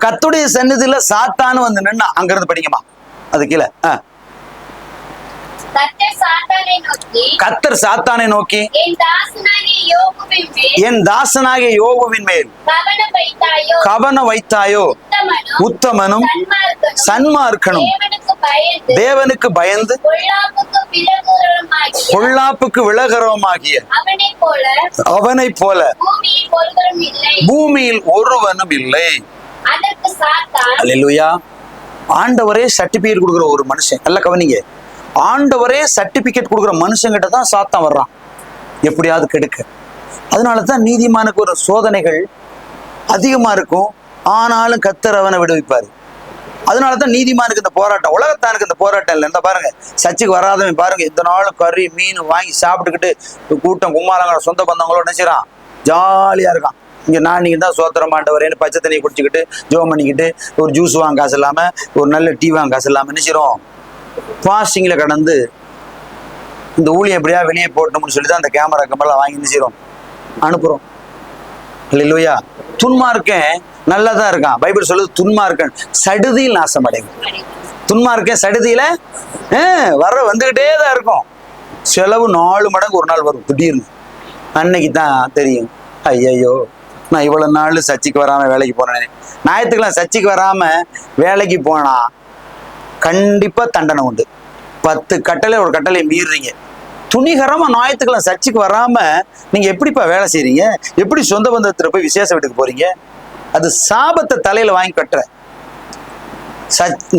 கர்த்தருடைய சந்நிதியில சாத்தானு வந்து நின்னா, அங்க இருந்து படிங்கம்மா, அது கீழே. கர்த்தர் சாத்தானை நோக்கி, என் தாசனாகிய யோபுவின் மேல் கவனம் வைத்தாயோ, உத்தமனும் சன்மார்க்கனும் தேவனுக்கு பயந்து பொல்லாப்புக்கு விலகுறவமாகிய அவனை போல பூமியில் ஒருவனும் இல்லை. அல்லேலூயா. ஆண்டவரே சர்டிபிகேட் கொடுக்குற ஒரு மனுஷன், நல்லா கவனிங்க, ஆண்டவரே சர்டிபிகேட் கொடுக்குற மனுஷங்கிட்ட தான் சாத்தான் வர்றான், எப்படியாவது கெடுக்க. அதனாலதான் நீதிமானுக்கு ஒரு சோதனைகள் அதிகமா இருக்கும், ஆனாலும் கர்த்தர் அவனை விடுவிப்பாரு. அதனாலதான் நீதிமானுக்கு இந்த போராட்டம், உலகத்தானுக்கு இந்த போராட்டம் இல்லை. இந்த பாருங்க, சர்ச்சுக்கு வராதவன் பாருங்க, இந்த நாளும் கறி மீன் வாங்கி சாப்பிட்டுக்கிட்டு கூட்டம் கும்மாலங்கிற சொந்த பந்தங்களோட நினைச்சிடான், ஜாலியா இருக்கான். இங்க நான் நீங்க தான் சோத்திரம் ஆண்டவரேன்னு பச்சை தண்ணியை குடிச்சுக்கிட்டு ஜோம் பண்ணிக்கிட்டு ஒரு ஜூஸ் வாங்க காசு இல்லாம, ஒரு நல்ல டீ வாங்க காசு இல்லாம நினைச்சிரும் ஃபாஸ்டிங்ல கடந்து இந்த ஊழியம் எப்படியா வெளியே போட்டோம்னு சொல்லி தான் அந்த கேமரா கம்பெல்லாம் வாங்கி நினைச்சிரும் அனுப்புறோம். அல்லேலூயா. துன்மார்க்கன் நல்லதான் இருக்கான். பைபிள் சொல்லுது துன்மார்க்கன் சடுதியில் நாசம் அடையும். துன்மார்க்கன் சடுதியில வந்துகிட்டே தான் இருக்கும். செலவு 4 மடங்கு ஒரு நாள் வரும் திடீர்னு. அன்னைக்கு தான் தெரியும், ஐயையோ நான் இவ்வளவு நாள் சர்ச்சுக்கு வராம வேலைக்கு போனேன். ஞாயிற்றுக்கிழமை சர்ச்சுக்கு வராம வேலைக்கு போனா கண்டிப்பா தண்டனை உண்டு. 10 கட்டளை ஒரு கட்டளை மீறுறீங்க. துணிகரமா ஞாயிற்றுக்கிழமை சர்ச்சுக்கு வராம நீங்க எப்படிப்பா வேலை செய்றீங்க? எப்படி சொந்த பந்தத்துல போய் விசேஷ வீட்டுக்கு போறீங்க? அது சாபத்தை தலையில வாங்கி கட்டுற.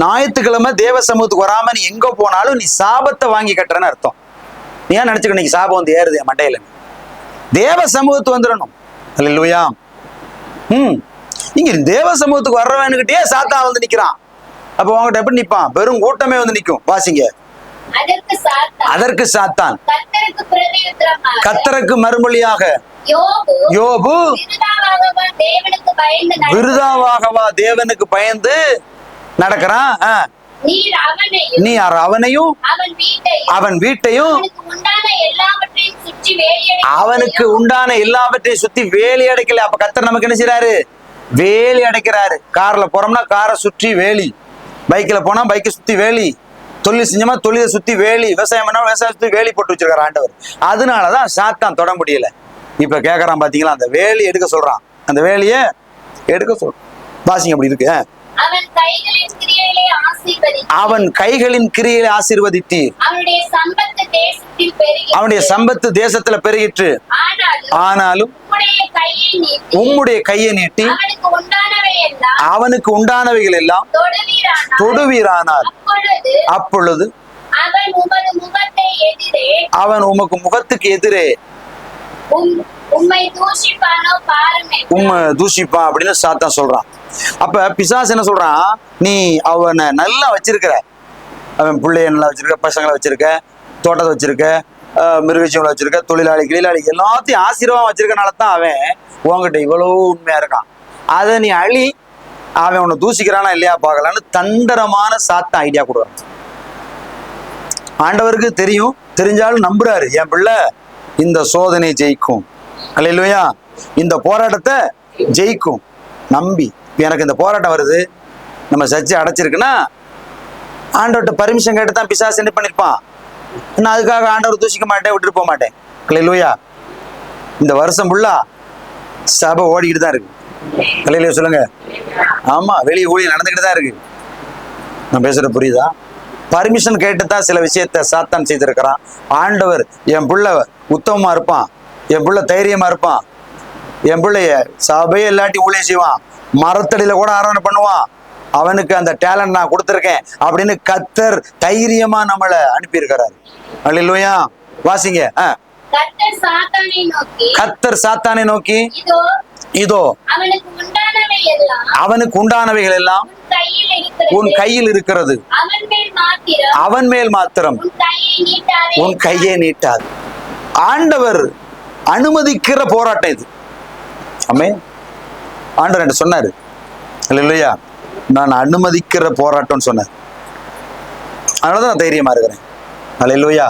ஞாயிற்றுக்கிழமை தேவ சமூகத்துக்கு வராம நீ எங்க போனாலும் நீ சாபத்தை வாங்கி கட்டுறன்னு அர்த்தம். நீ ஏன் நினைச்சுக்க இன்னைக்கு சாபம் வந்து ஏறுது என் மண்டையில? தேவ சமூகத்துக்கு வந்துடணும். அல்லேலூயா. இங்க தேவ சமூகத்துக்கு வர்றவனுக்கிட்டே சாத்தா வந்து நிக்கிறான். அப்ப உங்ககிட்ட எப்படி நிப்பான்? பெரும் கூட்டமே வந்து நிக்கும். வாசிங்க. அதற்கு சாத்தான் கர்த்தருக்கு மறுமொழியாக, யோபு விருதாவாகவா தேவனுக்கு பயந்து நடக்கிறான்? நீ அவனையும் அவன் வீட்டையும் அவனுக்கு உண்டான எல்லாவற்றையும் சுத்தி வேலி அடைக்கல. அப்ப கர்த்தர் நமக்கு என்ன செய்யறாரு? வேலி அடைக்கிறாரு. கார்ல போறோம்னா காரை சுற்றி வேலி, பைக்ல போனா பைக்கை சுத்தி வேலி, தொழில் செஞ்சோமா தொழிலை சுத்தி வேலி, விவசாயம் பண்ணா விவசாயம் சுத்தி வேலி போட்டு வச்சிருக்காரு ஆண்டவர். அதனாலதான் சாத்தான் தொட முடியல. இப்ப கேக்குறான் பாத்தீங்களா, அந்த வேலி எடுக்க சொல்றான், அந்த வேலிய எடுக்க சொல்றான். வாசிங்க அப்படி இருக்கு. அவன் கைகளின் கிரியைகளை ஆசீர்வதித்தீர், அவனுடைய சம்பத்து தேசத்துல பெருகிற்று. ஆனாலும் உம்முடைய கையை நீட்டி அவனுக்கு உண்டானவைகள் எல்லாம் தொடுவீரானார். அப்பொழுது அவன் உமக்கு முகத்துக்கு எதிரே உம்மை தூஷிப்பான் அப்படின்னு சாத்தான் சொல்றான். அப்ப பிசாசு என்ன சொல்றான்? நீ அவனை நல்லா வச்சிருக்கிற, அவன் பிள்ளைய நல்லா வச்சிருக்க, பசங்களை வச்சிருக்க, தோட்டத்தை வச்சிருக்க, மிருகஜீவனை வச்சிருக்க, தொழிலாளி எல்லாத்தையும் ஆசீர்வாதம் வச்சிருக்கனாலதான் அவன் உங்ககிட்ட இவ்வளவு உண்மையா இருக்கான். அதை நீ அழி, அவன் உன்னை தூசிக்கிறானா இல்லையா பார்க்கலான்னு தண்டரமான சாத்தான் ஐடியா கொடுக்குறான். ஆண்டவருக்கு தெரியும், தெரிஞ்சாலும் நம்புறாரு, என் பிள்ளை இந்த சோதனை ஜெயிக்கும், அல்லேலூயா, இந்த போராட்டத்தை ஜெயிக்கும் நம்பி. எனக்கு இந்த போராட்டம் வருது, நம்ம சர்ச்சை அடைச்சிருக்குன்னா ஆண்டவர்கிட்ட பர்மிஷன் கேட்டு தான் பிசாசு என்ன பண்ணிருப்பான். நான் அதுக்காக ஆண்டவர் தூசிக்க மாட்டேன், விட்டுட்டு போக மாட்டேன். அல்லேலூயா. இந்த வருஷம் ஃபுல்லா சபை ஓடிக்கிட்டு தான் இருக்கு. அல்லேலூயா சொல்லுங்க. ஆமா, வெளியே ஊழியம் நடந்துக்கிட்டு தான் இருக்கு. நான் பேசுறது புரியுதா? பர்மிஷன் கேட்டு தான் சில விஷயத்த சாத்தான் செய்திருக்கிறான். ஆண்டவர் என் பிள்ளை உத்தமமா இருப்பான், என் பிள்ளை தைரியமா இருப்பான், என் பிள்ளைய சபையை இல்லாட்டி ஊழியம் செய்வான், மரத்தடியில கூட ஆராதனை பண்ணுவான், அவனுக்கு அந்த டேலண்ட் நான் கொடுத்துருக்கேன் அப்படின்னு கர்த்தர் தைரியமா நம்மளை அனுப்பி இருக்கிறாரு. அல்லேலூயா. வாசிங்க. கர்த்தர் சாத்தானை நோக்கி, இதோ அவனுக்கு உண்டானவைகள் எல்லாம் உன் கையில் இருக்கிறது, அவன் மேல் மாத்திரம் உன் கையை நீட்டாது. ஆண்டவர் அனுமதிக்கிற போராட்டம் இது. ஆமென். ஆண்டவர் என்று சொன்னாரு, அல்லேலூயா, நான் அனுமதிக்கிற போராட்டம்னு சொன்னார். அதனாலதான் நான் தைரியமா இருக்கிறேன். அல்லேலூயா.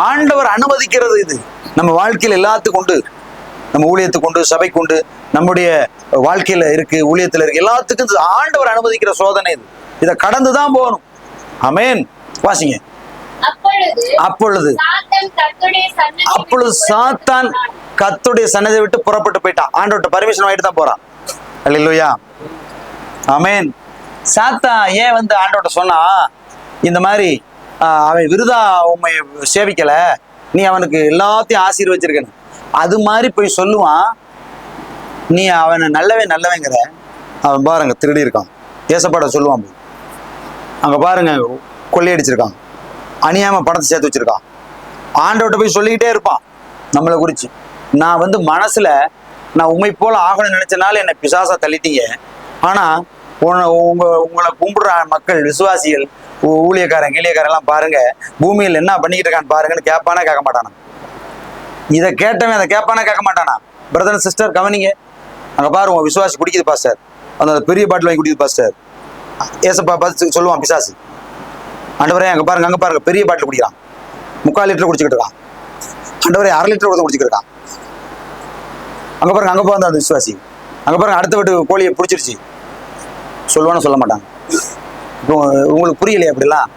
ஆண்டவர் அனுமதிக்கிறது இது. நம்ம வாழ்க்கையில் எல்லாத்துக்கும் உண்டு, நம்ம ஊழியத்துக்கு உண்டு, சபைக்கு உண்டு, நம்முடைய வாழ்க்கையில இருக்கு, ஊழியத்துல இருக்கு, எல்லாத்துக்கும் இது ஆண்டவர் அனுமதிக்கிற சோதனை இது. இதை கடந்துதான் போகணும். ஆமென். வாசிங்க. அப்பொழுது சாத்தான் கர்த்தருடைய சன்னதியை விட்டு புறப்பட்டு போயிட்டான். ஆண்டவர்ட்ட பர்மிஷன் வாங்கிட்டு தான் போறான். அல்லேலூயா. ஆமென். சாத்தான் ஏன் வந்து ஆண்டவர்ட்ட சொன்னா, இந்த மாதிரி அவன் விருதா உண்மை சேவிக்கல, நீ அவனுக்கு எல்லாத்தையும் ஆசீர்வச்சிருக்கணும், அது மாதிரி போய் சொல்லுவான். நீ அவனை நல்லவங்கிற, அவன் பாருங்க திருடி இருக்கான். ஏசப்பாட சொல்லுவான், அங்க பாருங்க கொள்ளையடிச்சிருக்கான், அநியாயமா பணத்தை சேர்த்து வச்சிருக்கான். ஆண்டவர்கிட்ட போய் சொல்லிக்கிட்டே இருப்பான் நம்மளை குறிச்சு. நான் வந்து மனசுல நான் உண்மை போல ஆகணும்னு நினைச்சனால என்னை பிசாசா தள்ளிட்டீங்க, ஆனா உங்களை கும்பிடுற மக்கள், விசுவாசிகள், ஊழியக்காரன் கீழியக்காரெல்லாம் பாருங்க, பூமியில் என்ன பண்ணிக்கிட்டு இருக்கான்னு பாருங்கன்னு கேட்பானா கேட்க மாட்டானா? இதை கேட்டவன் அதை கேட்பானா கேட்க மாட்டானா? பிரதர் சிஸ்டர் கவனிங்க, அங்க பாரு உங்க விசுவாசி குடிக்குது பாஸ்டர், அந்த பெரிய பாட்டில் வாங்கி குடிக்குது பாஸ்டர். ஏசப்பா பார்த்து சொல்லுவான் பிசாசு, ஆண்டவரே அங்க பாருங்க பெரிய பாட்டில் குடிக்கிறான், 3/4 லிட்டர் குடிச்சுக்கிட்டு இருக்கான். ஆண்டவரே 1/2 லிட்டர் கூட குடிச்சுக்கிட்டு இருக்கான். அங்க பாருங்க அந்த விசுவாசி, அங்க பாருங்க அடுத்த வீட்டு கோழியை பிடிச்சிருச்சு, சொல்லுவான்னு சொல்ல மாட்டாங்க. இப்போ உங்களுக்கு புரியலையா? அப்படிலாம்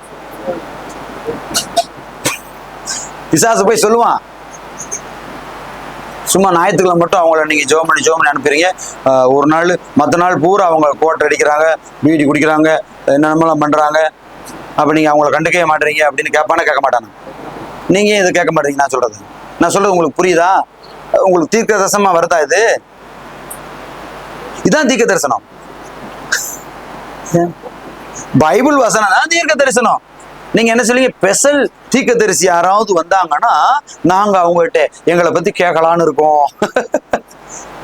பிசாசு போய் சொல்லுவான். சும்மா ஞாயிற்றுக்கிழமை மட்டும் அவங்கள நீங்க ஜோம் பண்ணி அனுப்புறீங்க, ஒரு நாள் மற்ற நாள் பூரா அவங்க கோட்டை அடிக்கிறாங்க, பீடி குடிக்கிறாங்க, என்னென்னலாம் பண்றாங்க, அப்ப நீங்க அவங்கள கண்டுக்கவே மாட்டீங்க அப்படின்னு கேட்பானே கேட்க மாட்டாங்க. நீங்க இதை கேட்க மாட்டீங்க. நான் சொல்றது உங்களுக்கு புரியுதா? உங்களுக்கு தீர்க்க தரிசனமா வருதா? இதுதான் தீர்க்க தரிசனம். பைபிள் வசனம் தான் தீர்க்க தரிசனம். நீங்க என்ன சொல்லுங்க, ஸ்பெஷல் தீர்க்க தரிசி யாராவது வந்தாங்கன்னா நாங்க அவங்ககிட்ட எங்களை பத்தி கேட்கலான்னு இருக்கோம்.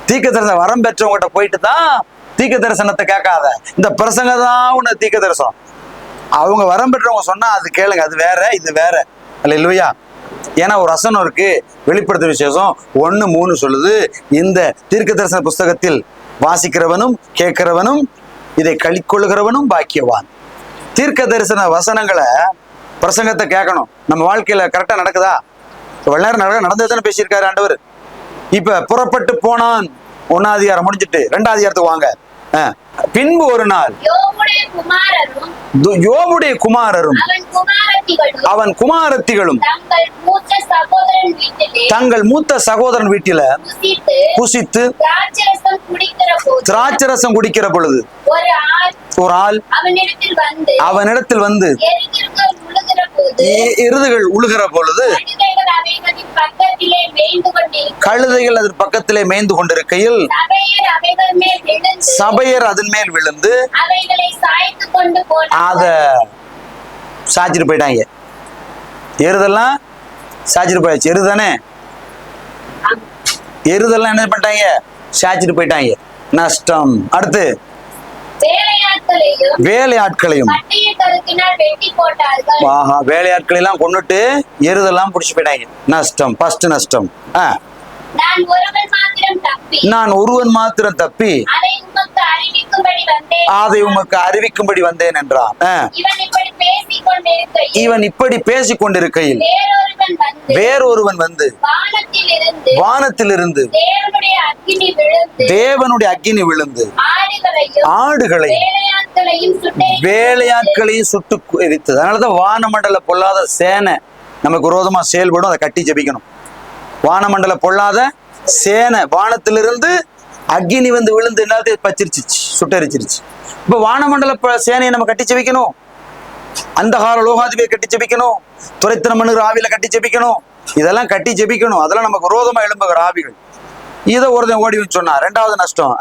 தீர்க்க தரிசனம் வரம் பெற்றவங்ககிட்ட போயிட்டு தான் தீர்க்க தரிசனத்தை கேட்காத, இந்த பிரசங்க தான் உன்னை தீர்க்க தரிசனம். அவங்க வரம் பெற்றவங்க சொன்னா அது கேளுங்க, அது வேற இது வேற. அல்லேலூயா. ஏன்னா ஒரு வசனம் இருக்கு, வெளிப்படுத்தும் விசேஷம் 1:3 சொல்லுது, இந்த தீர்க்க தரிசன புஸ்தகத்தில் வாசிக்கிறவனும் கேட்கிறவனும் இதை களிக்கொள்ளுகிறவனும் பாக்கியவான். தீர்க்க தரிசன வசனங்களை பிரசங்கத்தை கேட்கணும். நம்ம வாழ்க்கையில கரெக்டா நடக்குதா? வெள்ளாறு நடந்ததுன்னு பேசியிருக்காரு ஆண்டவர். இப்ப புறப்பட்டு போனான், 1ஆம் அதிகாரம் முடிஞ்சிட்டு 2ஆம் அதிகாரத்துக்கு வாங்க. பின்பு ஒரு நாள் யோபுடைய குமாரரும் அவன் குமாரத்திகளும் தங்கள் மூத்த சகோதரன் வீட்டில புசித்து திராட்சரசம் குடிக்கிற பொழுது ஒரு ஆள் அவனிடத்தில் வந்து எருதுகள் உழுகிற பொழுது கழுதைகள் அதன் பக்கத்திலே மேய்ந்து கொண்டிருக்கையில் சபையர் அதன் மேல் விழுந்து அத சாச்சிட்டு போயிட்டாங்க. எருதெல்லாம் சாச்சிட்டு போயாச்சு. எருதானே, எருதெல்லாம் என்ன பண்ணிட்டாங்க? சாச்சிட்டு போயிட்டாங்க. நஷ்டம். அடுத்து வேலையாட்களையும் வேலையாட்களை எல்லாம் கொண்டுட்டு எருதெல்லாம் புடிச்சு போயிட்டாங்க. நஷ்டம், ஃபர்ஸ்ட் நஷ்டம். நான் ஒருவன் மாத்திரம் தப்பி அதை உமக்கு அறிவிக்கும்படி வந்தேன் என்றான். இவன் இப்படி பேசிக் கொண்டிருக்கையில் வேறொருவன் வந்து வானத்திலிருந்து தேவனுடைய அக்கினி விழுந்து ஆடுகளையும் வேலையாட்களையும் சுட்டு எரித்தது. அதனாலதான் வானமண்டல பொல்லாத சேனை நமக்கு விரோதமா செயல்படும். அதை கட்டி ஜெபிக்கணும். வானமண்டல பொல்லாத சேனை, வானத்திலிருந்து அக்கினி வந்து விழுந்து எல்லாத்தையும் பச்சிருச்சு, சுட்டரிச்சிருச்சு. இப்ப வானமண்டல சேனையை நம்ம கட்டி ஜெபிக்கணும். அந்தகார லோகாதிபதியை கட்டி ஜெபிக்கணும். துரைத்தனம் பண்ணுகிற ஆவியில கட்டி ஜெபிக்கணும். இதெல்லாம் கட்டி ஜெபிக்கணும். அதெல்லாம் நமக்கு விரோதமா எழும்புகிற ஆவிகள். இதை ஒருத்தன் ஓடி சொன்னா. 2வது நஷ்டம்.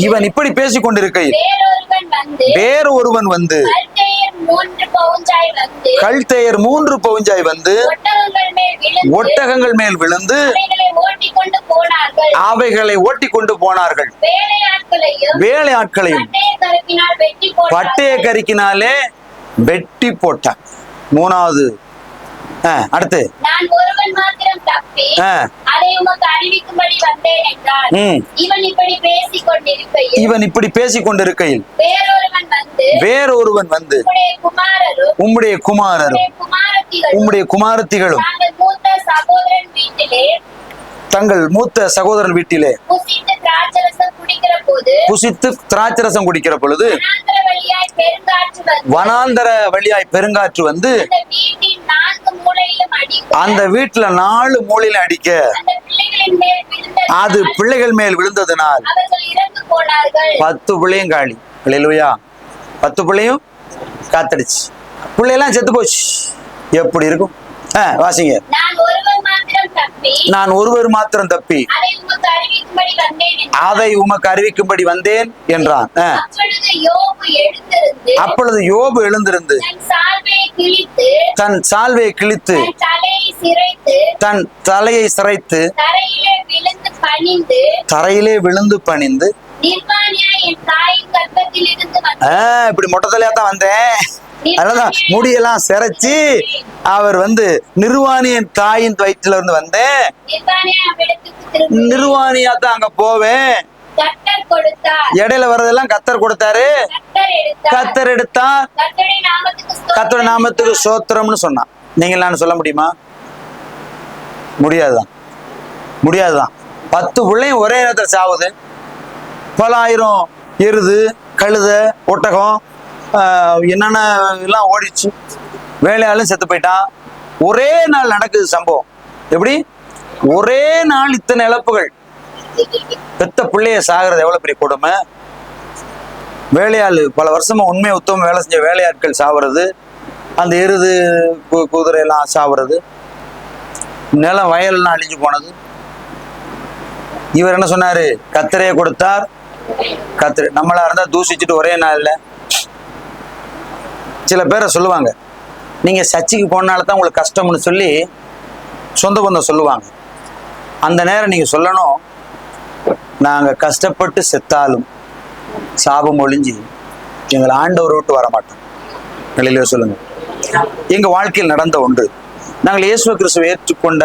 இவன் இப்படி பேசிக் கொண்டிருக்கையில் வேறொருவன் வந்து கல்தேயர் 3 பவுஞ்சாய் வந்து ஒட்டகங்கள் மேல் விழுந்து அவைகளை ஓட்டி கொண்டு போனார்கள். வேலையாட்களையும் பட்டய கருக்கினாலே வெட்டி போட்டான். 3வது. அடுத்து இவன் இப்படி பேசிக் கொண்டிருக்கையில் வேறொருவன் வந்து உம்முடைய குமாரரும் குமாரத்திகளும் தங்கள் மூத்த சகோதரன் வீட்டிலே புசித்து திராட்சரசம் குடிக்கிற பொழுது வனாந்தர வழியாய் பெருங்காற்று வந்து அந்த வீட்டுல 4 மூலையில அடிக்க அது பிள்ளைகள் மேல் விழுந்ததுனால் 10 பிள்ளையும் காலி. அல்லேலூயா. 10 பிள்ளையும் காத்தடிச்சு, பிள்ளையெல்லாம் செத்து போச்சு. எப்படி இருக்கும்? வாசிங்க. நான் ஒருவர் மாத்திரம் தப்பி அதை உமக்கு அறிவிக்கும்படி வந்தேன் என்றான். அப்பொழுது யோபு எழுந்திருந்து தன் சால்வையை கிழித்து தன் தலையை சிரைத்து தரையிலே விழுந்து பணிந்து, இப்படி மொட்டை தலையா தான் வந்தேன், அதனாலதான் முடியெல்லாம் சிரைச்சு அவர் வந்து நிர்வாணியின் தாயின் வயிற்றுல இருந்து வந்தேன், நிர்வாணியா தான் அங்க போவேன். இடையில வர்றதெல்லாம் கத்தர் கொடுத்தாரு, கத்தர் எடுத்தா, கத்தர் நாமத்துக்கு சோத்திரம்னு சொன்னான். நீங்களான்னு சொல்ல முடியுமா? முடியாதுதான், முடியாதுதான். 10 பிள்ளையும் ஒரே நேரத்தில் சாவுது. பல ஆயிரம் எருது, கழுத, ஒட்டகம், என்னென்ன எல்லாம் ஓடிச்சு. வேலையாலும் செத்து போயிட்டான். ஒரே நாள் நடக்குது சம்பவம். எப்படி? ஒரே நாள் இத்தனை இழப்புகள். பெத்த பிள்ளைய சாகிறது எவ்வளவு பெரிய கொடுமை. வேலையாள் பல வருஷமா உண்மை உத்தம வேலை செஞ்ச வேலையாட்கள் சாவுறது, அந்த எருது குதிரை எல்லாம் சாவுறது, நிலம் வயல்லாம் அழிஞ்சு போனது. இவர் என்ன சொன்னாரு? கத்தரையை கொடுத்தார், கத்திரை. நம்மளா இருந்தா தூசிச்சுட்டு ஒரே நாள்ல. சில பேரை சொல்லுவாங்க, நீங்க சர்ச்சுக்கு போனால்தான் உங்களுக்கு கஷ்டம்னு சொல்லி சொந்த பந்தம் சொல்லுவாங்க. அந்த நேரம் நீங்க சொல்லணும், நாங்க கஷ்டப்பட்டு செத்தாலும் சாபம் ஒழிஞ்சு எங்களை ஆண்டவரை விட்டு வர மாட்டோம். நிலையில சொல்லுங்க. எங்க வாழ்க்கையில் நடந்த ஒன்று, நாங்கள் இயேசு கிறிஸ்துவை ஏற்றுக்கொண்ட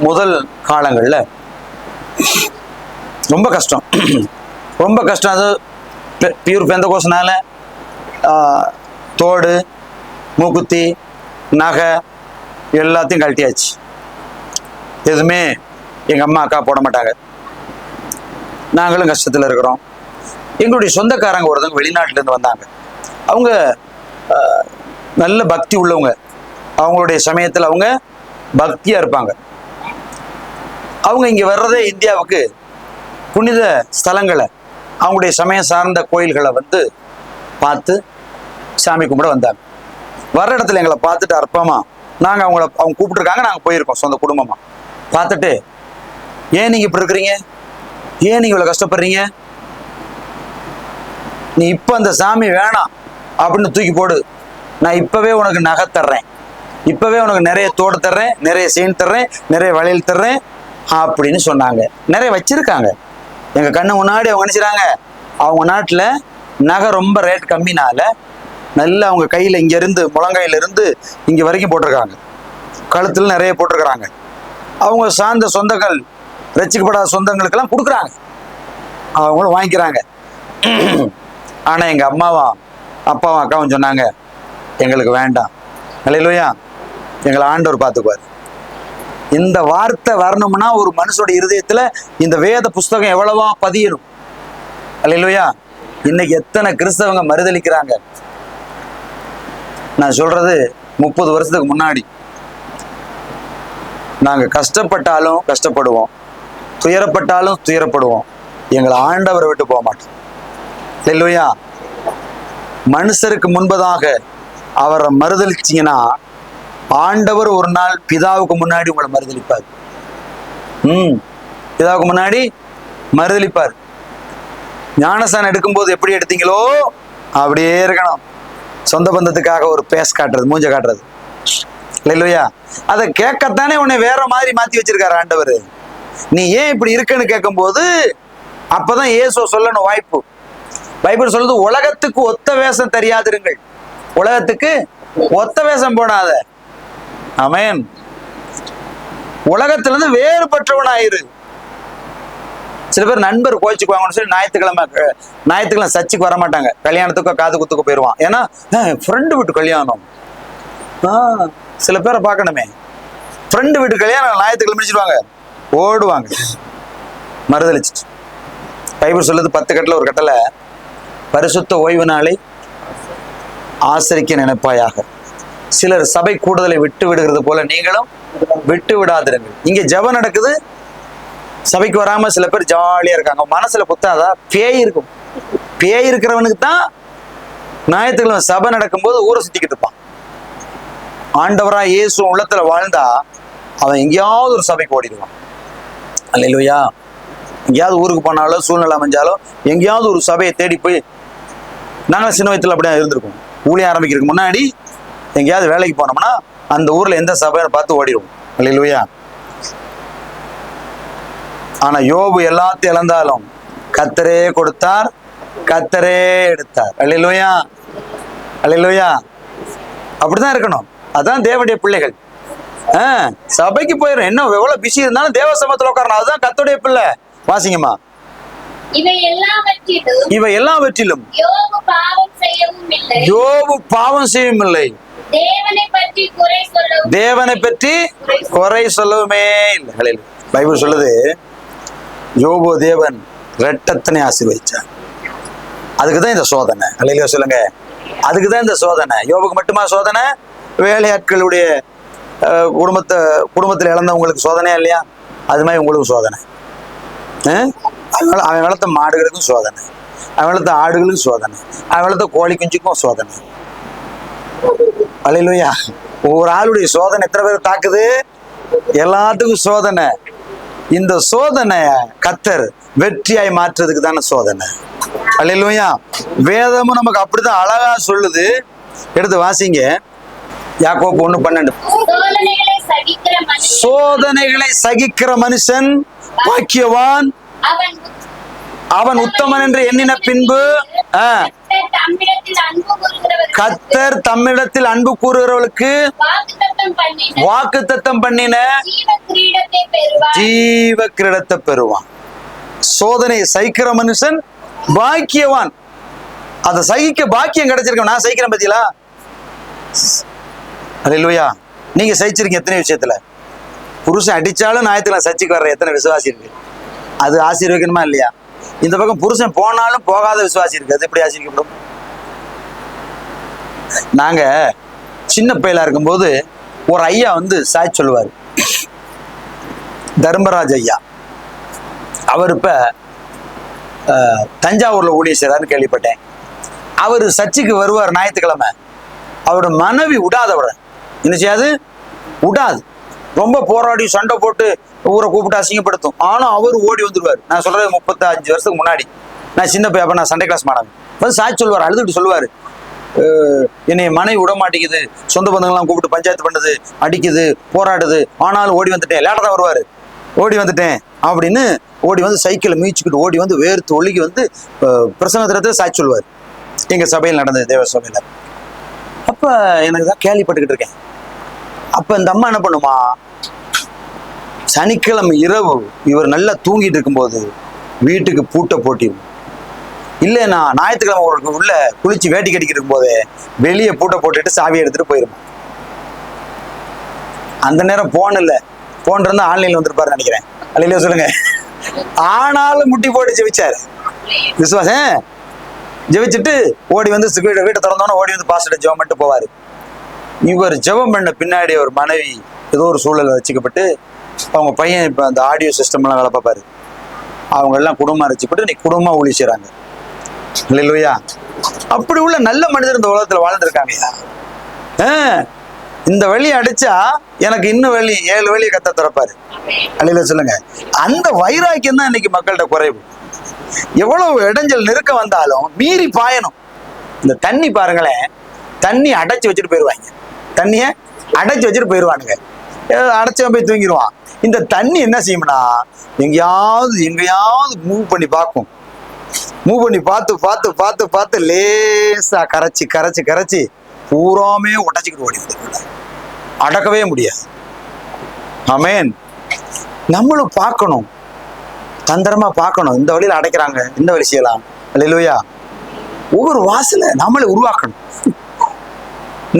முதல் காலங்கள்ல ரொம்ப கஷ்டம், ரொம்ப கஷ்டம். அது பியூர் பெந்தகோஸ்னால தோடு, மூக்குத்தி, நகை எல்லாத்தையும் கழட்டியாச்சு. எதுவுமே எங்கள் அம்மா அக்கா போட மாட்டாங்க. நாங்களும் கஷ்டத்தில் இருக்கிறோம். எங்களுடைய சொந்தக்காரங்க ஒருத்தவங்க வெளிநாட்டிலேருந்து வந்தாங்க. அவங்க நல்ல பக்தி உள்ளவங்க. அவங்களுடைய சமயத்தில் அவங்க பக்தியாக இருப்பாங்க. அவங்க இங்கே வர்றதே இந்தியாவுக்கு புனித ஸ்தலங்களை, அவங்களுடைய சமயம் சார்ந்த கோயில்களை வந்து பார்த்து சாமி கும்பிட வந்தாங்க. வர்ற இடத்துல எங்களை பார்த்துட்டு அற்பமா, நாங்கள் அவங்க கூப்பிட்டுருக்காங்க, நாங்கள் போயிருக்கோம் சொந்த குடும்பமாக. பார்த்துட்டு, ஏன் நீங்கள் இப்படி இருக்கிறீங்க, ஏன் நீங்கள் இவ்வளோ கஷ்டப்படுறீங்க, நீ இப்போ அந்த சாமி வேணாம் அப்படின்னு தூக்கி போடு, நான் இப்போவே உனக்கு நகை தர்றேன், இப்போவே உனக்கு நிறைய தோடு தர்றேன், நிறைய செயின் தர்றேன், நிறைய வளையல் தர்றேன் அப்படின்னு சொன்னாங்க. நிறைய வச்சிருக்காங்க. எங்கள் கண்ணு முன்னாடி அவங்க நினைச்சுறாங்க, அவங்க நாட்டில் நகை ரொம்ப ரேட் கம்மினால நல்லா அவங்க கையில் இங்கேருந்து முழங்கையிலிருந்து இங்கே வரைக்கும் போட்டிருக்காங்க, கழுத்தில் நிறைய போட்டிருக்கிறாங்க. அவங்க சார்ந்த சொந்தங்கள், ரசிக்கப்படாத சொந்தங்களுக்கெல்லாம் கொடுக்குறாங்க, அவங்களும் வாங்கிக்கிறாங்க. ஆனால் எங்கள் அம்மாவும் அப்பாவும் அக்காவும் சொன்னாங்க, எங்களுக்கு வேண்டாம். அல்லேலூயா. எங்களை ஆண்டவர் பார்த்துக்குவார். இந்த வார்த்தை வரணும்னா ஒரு மனுஷோட இருதயத்தில் இந்த வேத புஸ்தகம் எவ்வளவா பதியணும். அல்லேலூயா. இன்னைக்கு எத்தனை கிறிஸ்தவங்க மறுதளிக்கிறாங்க. நான் சொல்றது 30 வருஷத்துக்கு முன்னாடி. நாங்கள் கஷ்டப்பட்டாலும் கஷ்டப்படுவோம், துயரப்பட்டாலும் துயரப்படுவோம், எங்களை ஆண்டவரை விட்டு போக மாட்டோம். அல்லேலூயா. மனுஷருக்கு முன்பதாக அவரை மறுதளிச்சிங்கன்னா ஆண்டவர் ஒரு நாள் பிதாவுக்கு முன்னாடி உங்களை மறுதளிப்பார். பிதாவுக்கு முன்னாடி மறுதளிப்பார். ஞானஸ்தானம் எடுக்கும்போது எப்படி எடுத்தீங்களோ அப்படியே இருக்கணும். சொந்த பந்தத்துக்காக ஒரு பேஸ் காட்டுறது, மூஞ்ச காட்டுறது. இல்லையா? அதை கேட்கத்தானே உன்னை வேற மாதிரி மாத்தி வச்சிருக்காரு ஆண்டவர். நீ ஏன் இப்படி இருக்குன்னு கேட்கும்போது அப்பதான் இயேசு சொல்லணும் வாய்ப்பு. பைபிள் சொல்லுது, உலகத்துக்கு ஒத்த வேஷம் தெரியாதிருங்கள், உலகத்துக்கு ஒத்த வேஷம் போடாத. ஆமென். உலகத்துல இருந்து வேறுபட்டவனாயிரு. சில பேர் நண்பர் கோச்சிக்குவாங்கன்னு சொல்லி ஞாயிற்றுக்கிழமை சர்ச்சுக்கு வர மாட்டாங்க, கல்யாணத்துக்கோ காது குத்துக்கோ போயிடுவான். ஏன்னா ஃப்ரெண்டு விட்டு கல்யாணம், சில பேரை பார்க்கணுமே, ஃப்ரெண்டு வீட்டு கல்யாணம் ஞாயிற்றுக்கிழமை முடிச்சிருவாங்க, ஓடுவாங்க மறுதளிச்சுட்டு. பைபிள் சொல்லுது 10 கட்டளை ஒரு கட்டளை, பரிசுத்த ஓய்வு நாளை ஆசரிக்க நினைப்பாயாக. சிலர் சபை கூடுதலை விட்டு விடுகிறது போல நீங்களும் விட்டு விடாதிருங்கள். இங்க ஜெபம் நடக்குது, சபைக்கு வராம சில பேர் ஜாலியா இருக்காங்க. மனசுல குத்தாதா? பேய் இருக்கும். பேய் இருக்கிறவனுக்கு தான் ஞாயிற்றுக்கிழமை சபை நடக்கும்போது ஊரை சுத்திக்கிட்டு இருப்பான். ஆண்டவரா இயேசு உள்ளத்துல வாழ்ந்தா அவன் எங்கேயாவது ஒரு சபைக்கு ஓடிடுவான். அல்லேலூயா. எங்கேயாவது ஊருக்கு போனாலும் சூழ்நிலை அமைஞ்சாலும் எங்கேயாவது ஒரு சபையை தேடி போய், நாங்களும் சின்ன வயசுல அப்படியே இருந்திருக்கோம். ஊழியம் ஆரம்பிக்கிறதுக்கு முன்னாடி எங்கேயாவது வேலைக்கு போனோம்னா அந்த ஊர்ல எந்த சபையை பார்த்து ஓடிடுவோம். அல்லேலூயா. ஆனா யோபு எல்லாத்தையும் இழந்தாலும் கர்த்தரே கொடுத்தார், கர்த்தரே எடுத்தார். அல்லேலூயா, அல்லேலூயா. அப்படிதான் இருக்கணும். அதான் தேவனுடைய பிள்ளைகள். சபைக்கு போயிடும், என்ன எவ்வளவு பிஸி இருந்தாலும் தேவ சமத்துல உட்காரணும். அதுதான் கர்த்தருடைய பிள்ளை. வாசிங்கம்மா. இவை எல்லாவற்றிலும் யோபு பாவம் செய்யவும் இல்லை, தேவனை பற்றி குறை சொல்லவுமே இல்லை. பைபிள் சொல்லுது, யோபு தேவன் இரட்டத்தனை ஆசீர்வதிச்சார். அதுக்குதான் இந்த சோதனை. அல்லேலூயா சொல்லுங்க. அதுக்குதான் இந்த சோதனை. யோபுக்கு மட்டுமா சோதனை? வேலையாட்களுடைய குடும்பத்தில் இழந்தவங்களுக்கு சோதனையா இல்லையா? அது மாதிரி உங்களுக்கு சோதனை. அவன் வளர்த்த மாடுகளுக்கும் சோதனை, அவன் வளர்த்த ஆடுகளுக்கும் சோதனை, அவன் வளர்த்த கோழி குஞ்சுக்கும் சோதனை. அல்லேலூயா. ஒவ்வொரு ஆளுடைய சோதனை எத்தனை பேர் தாக்குது? எல்லாத்துக்கும் சோதனை. இந்த சோதனை கர்த்தர் வெற்றியாய் மாற்றுறதுக்கு தானே சோதனை. அல்லேலூயா. வேதமும் நமக்கு அப்படிதான் அழகா சொல்லுது. எடுத்து வாசிங்க. யாக்கோபு 1:12. சோதனைகளை சகிக்கிற மனுஷன் பாக்கியவான், அவன் உத்தமன் என்று எண்ணின பின்பு கர்த்தர் தம்மிடத்தில் அன்பு கூறுகிறவர்களுக்கு வாக்குத்தத்தம் பண்ணின ஜீவ கிரீடத்தை பெறுவான். சோதனை சகிக்கிற மனுஷன் பாக்கியவான். அதை சகிக்க பாக்கியம் கிடைச்சிருக்க. நான் சகிக்கிறேன் பத்தியா? அல்லேலூயா. நீங்க சகிச்சிருக்கீங்க எத்தனை விஷயத்துல? புருஷன் அடிச்சாலும் ஞாயிற்றுக்கிழமை சர்ச்சைக்கு வர்ற எத்தனை விசுவாசி இருக்கு? அது ஆசீர்வதிக்கணுமா இல்லையா? இந்த பக்கம் புருஷன் போனாலும் போகாத விசுவாசி இருக்கு. அது எப்படி ஆசீர்வதிக்கப்படும்? நாங்க சின்ன பையலா இருக்கும்போது ஒரு ஐயா சாட்சி சொல்லுவார், தர்மராஜ் ஐயா. அவர் இப்ப தஞ்சாவூர்ல ஊழியம் செய்றாருன்னு கேள்விப்பட்டேன். அவர் சர்ச்சைக்கு வருவார் ஞாயிற்றுக்கிழமை. அவரோட மனைவி விடாதவர், என்ன செய்யாது? விடாது. ரொம்ப போராடி சண்டை போட்டு ஊரை கூப்பிட்டு அசிங்கப்படுத்தும். ஆனா அவர் ஓடி வந்துடுவார். நான் சொல்றது 35 வருஷத்துக்கு முன்னாடி. நான் சின்ன பையன், நான் சண்டே கிளாஸ் மாணவன். சாட்சி சொல்லுவார், அழுதுட்டு சொல்லுவாரு, என்னை மனைவி விட மாட்டேங்குது, சொந்த பந்தங்கள்லாம் கூப்பிட்டு பஞ்சாயத்து பண்ணுது, அடிக்குது, போராடுது, ஆனாலும் ஓடி வந்துட்டேன். லேட்டாக தான் வருவார். ஓடி வந்துட்டேன் அப்படின்னு ஓடி வந்து சைக்கிளை மீச்சுக்கிட்டு ஓடி வந்து வேர்த்து ஒழுகி பிரசங்கத்துல சாட்சி சொல்லுவார். எங்க சபையில் நடந்தது, தேவ சபையில. அப்ப எனக்கு தான் கேள்விப்பட்டுக்கிட்டு இருக்கேன். அப்ப இந்த அம்மா என்ன பண்ணுமா, சனிக்கிழமை இரவு இவர் நல்லா தூங்கிட்டு இருக்கும்போது வீட்டுக்கு பூட்டை போட்டிடும். இல்லைன்னா ஞாயிற்றுக்கிழமை உள்ள குளிச்சு வேட்டி கட்டிக்கிட்டு இருக்கும் போதே வெளியே பூட்டை போட்டுட்டு சாவியை எடுத்துட்டு போயிருமா. அந்த நேரம் போன் இல்லை, போன் இருந்தா ஆன்லைன்ல வந்திருப்பாரு நினைக்கிறேன். அல்லையா சொல்லுங்க. ஆனாலும் முட்டி போட்டு ஜெபிச்சாரு. விசுவாசம் ஜெபிச்சுட்டு ஓடி வந்து வீட்டை திறந்தோன்னா ஓடி வந்து பாஸ்டர் ஜெபம் பண்ணிட்டு போவாரு. இவர் ஜெபம் பண்ண பின்னாடி ஒரு மனைவி ஏதோ ஒரு சூழலை வச்சுக்கப்பட்டு, அவங்க பையன் இப்போ அந்த ஆடியோ சிஸ்டம் எல்லாம் வேலை பார்ப்பாரு. அவங்க எல்லாம் குடும்பம் அரைச்சிப்பட்டு நீ குடும்பமா ஊழி செய்றாங்க. இல்லையா? அப்படி உள்ள நல்ல மனிதர் இந்த உலகத்துல வாழ்ந்துருக்காங்கய்யா. இந்த வழியை அடிச்சா எனக்கு இன்னும் 7 வழியை கத்த திறப்பாரு. அல்லையில சொல்லுங்க. அந்த வைராக்கியம் தான் இன்னைக்கு மக்கள்கிட்ட குறைவு. எவ்வளவு இடைஞ்சல் நெருக்க வந்தாலும் மீறி பாயணும். இந்த தண்ணி பாருங்களேன், தண்ணி அடைச்சு வச்சுட்டு போயிடுவாங்க. தண்ணிய அடைச்சு வச்சுட்டு போயிடுவானுங்க. அடைச்சவன் போய் தூங்கிடுவான். இந்த தண்ணி என்ன செய்யும்னா எங்கேயாவது மூவ் பண்ணி பார்க்கும். மூவ் பண்ணி பார்த்து லேசா கரைச்சி பூராமே உடைச்சிக்கிட்டு ஓடி வந்து அடக்கவே முடியாது. ஆமேன். நம்மளும் பார்க்கணும், தந்திரமா பார்க்கணும். இந்த வழியில அடைக்கிறாங்க, இந்த வழி செய்யலாம். அல்லேலூயா. ஒவ்வொரு வாசலை நம்மளே உருவாக்கணும்.